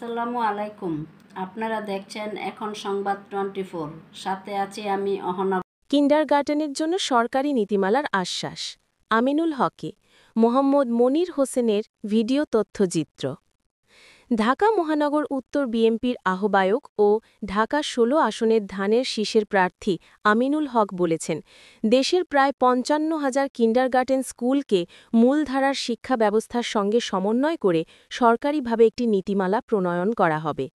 আসসালামু আলাইকুম। আপনারা দেখছেন এখন সংবাদ 24, সাথে আছি আমি অহনা। কিন্ডারগার্টেনের জন্য সরকারি নীতিমালার আশ্বাস। আমিনুল হকে মোহাম্মদ মনির হোসেনের ভিডিও তথ্যচিত্র। ঢাকা মহানগর উত্তর বিএনপির আহ্বায়ক ও ঢাকা ১৬ আসনের ধানের শীষের প্রার্থী আমিনুল হক বলেছেন, দেশের প্রায় ৫৫,০০০ কিন্ডারগার্টেন স্কুলকে মূলধারার শিক্ষা ব্যবস্থার সঙ্গে সমন্বয় করে সরকারিভাবে একটি নীতিমালা প্রণয়ন করা হবে।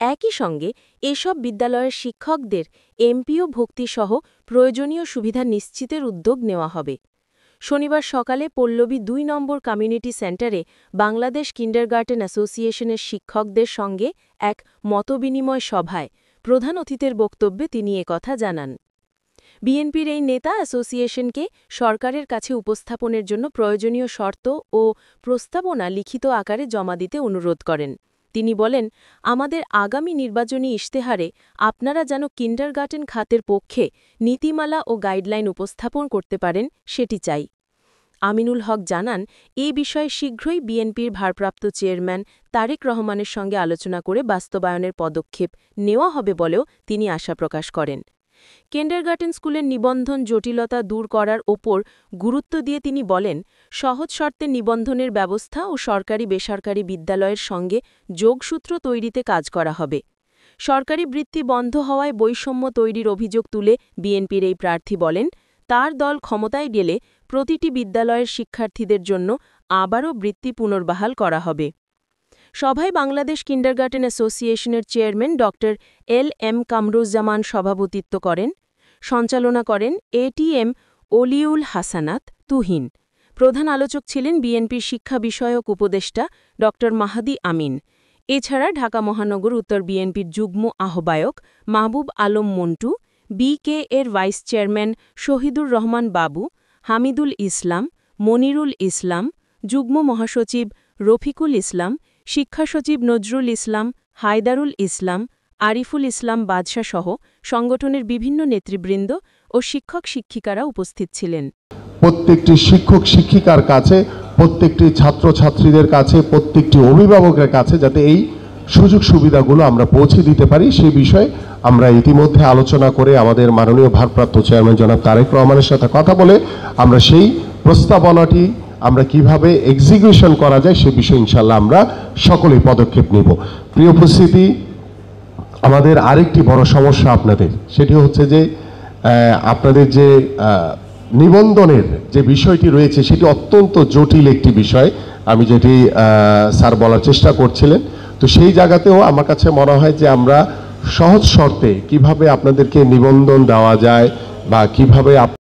একই সঙ্গে এসব বিদ্যালয়ের শিক্ষকদের এমপিও ভুক্তিসহ প্রয়োজনীয় সুবিধা নিশ্চিতের উদ্যোগ নেওয়া হবে। শনিবার সকালে পল্লবী ২ নম্বর কমিউনিটি সেন্টারে বাংলাদেশ কিন্ডারগার্টেন অ্যাসোসিয়েশনের শিক্ষকদের সঙ্গে এক মতবিনিময় সভায় প্রধান অতিথির বক্তব্যে তিনি একথা জানান। বিএনপির এই নেতা অ্যাসোসিয়েশনকে সরকারের কাছে উপস্থাপনের জন্য প্রয়োজনীয় শর্ত ও প্রস্তাবনা লিখিত আকারে জমা দিতে অনুরোধ করেন। তিনি বলেন, আমাদের আগামী নির্বাচনী ইশতেহারে আপনারা যেন কিন্ডারগার্টেন খাতের পক্ষে নীতিমালা ও গাইডলাইন উপস্থাপন করতে পারেন, সেটি চাই। আমিনুল হক জানান, এই বিষয়ে শীঘ্রই বিএনপির ভারপ্রাপ্ত চেয়ারম্যান তারেক রহমানের সঙ্গে আলোচনা করে বাস্তবায়নের পদক্ষেপ নেওয়া হবে বলেও তিনি আশা প্রকাশ করেন। কিন্ডারগার্টেন স্কুলের নিবন্ধন জটিলতা দূর করার ওপর গুরুত্ব দিয়ে তিনি বলেন, সহজ শর্তে নিবন্ধনের ব্যবস্থা ও সরকারি বেসরকারি বিদ্যালয়ের সঙ্গে যোগসূত্র তৈরিতে কাজ করা হবে। সরকারি বৃত্তি বন্ধ হওয়ায় বৈষম্য তৈরির অভিযোগ তুলে বিএনপির এই প্রার্থী বলেন, তার দল ক্ষমতায় গেলে প্রতিটি বিদ্যালয়ের শিক্ষার্থীদের জন্য আবারও বৃত্তি পুনর্বহাল করা হবে। সভায় বাংলাদেশ কিন্ডারগার্টেন অ্যাসোসিয়েশনের চেয়ারম্যান ড. এল.এম. কামরুজ্জামান সভাপতিত্ব করেন। সঞ্চালনা করেন এটিএম অলিউল হাসানাত তুহিন। প্রধান আলোচক ছিলেন বিএনপির শিক্ষা বিষয়ক উপদেষ্টা ড. মাহাদি আমিন। এছাড়া ঢাকা মহানগর উত্তর বিএনপির যুগ্ম আহ্বায়ক মাহবুব আলম মন্টু, বিকে এর ভাইস চেয়ারম্যান শহীদুর রহমান বাবু, হামিদুল ইসলাম, মনিরুল ইসলাম, যুগ্ম মহাসচিব রফিকুল ইসলাম, শিক্ষা সচিব নজরুল ইসলাম, হায়দারুল ইসলাম, আরিফুল ইসলাম বাদশাসহ সংগঠনের বিভিন্ন নেতৃবৃন্দ ও শিক্ষক শিক্ষিকারা উপস্থিত ছিলেন। প্রত্যেকটি শিক্ষক শিক্ষিকার কাছে, প্রত্যেকটি ছাত্রছাত্রীদের কাছে, প্রত্যেকটি অভিভাবকের কাছে যাতে এই সুযোগ সুবিধাগুলো আমরা পৌঁছে দিতে পারি সেই বিষয়ে আমরা ইতিমধ্যে আলোচনা করে আমাদের মাননীয় ভারপ্রাপ্ত চেয়ারম্যান জনাব তারেক রহমানের সাথে কথা বলে আমরা সেই প্রস্তাবনাটি আমরা কিভাবে এক্সিকিউশন করা যায় সে বিষয়ে ইনশাল্লাহ আমরা সকলেই পদক্ষেপ নিব। প্রিয় উপস্থিতি, আমাদের আরেকটি বড় সমস্যা আপনাদের, সেটি হচ্ছে যে আপনাদের যে নিবন্ধনের যে বিষয়টি রয়েছে সেটি অত্যন্ত জটিল একটি বিষয়, আমি যেটি স্যার বলার চেষ্টা করছিলেন। তো সেই জায়গাতেও আমার কাছে মনে হয় যে আমরা সহজ শর্তে কিভাবে আপনাদেরকে নিবন্ধন দেওয়া যায় বা কিভাবে